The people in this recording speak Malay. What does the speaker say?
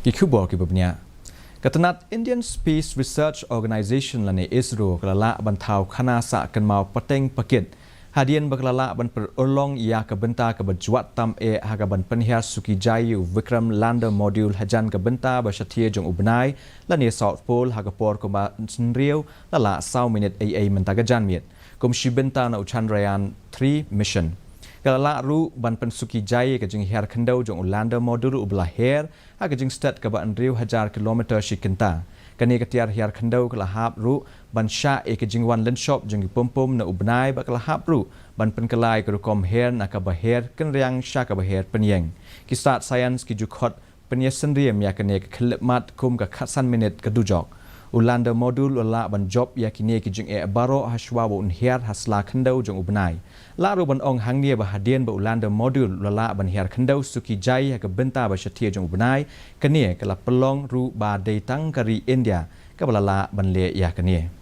Kikubor kibabnya. Katanat Indian Space Research Organization lani ISRO kelala bantau Khana sa akan mau Pateng pakit. Hadian berkelala ban perulong ia kebenta keberjuat tam hagaban penhiar Suki Jayu Vikram Lander Module hajan kebenta bersetia Jong ubnai lani South Pole hagapor kuma senriau lala sau minit AA mentagajan miet. Kumshi benta na CHANDRAYAAN-3 mission. Kelala ru ban pen Suki Jayu kejeng hiar kendau Jong Lander Module ubelah her hagajeng stat keba enriu hajar kilometer shikenta. Kani ketiar hiar kendau kelahap ru ban sya kejeng wan lenshop jeng pompom na ubnai ba kelahap ru ban penkelai kerukom her na kabaher kenriang sya kabaher penyeng. Kisat sains kijukot penyesen riem ya kene kelipmat kum ka khasan minit kedujok. Ulanda modul la ban job ya kini kijeng baro haswa un hiar hasla kendau jeng ubnai. La ru ban ong hangnia ba hadien ba ulanda modul la ban hiar kendau Suki Jai ha benta ba setia jeng ubnai kene kala pelong ru ba dei tang kari India ka balala ban le ya kene.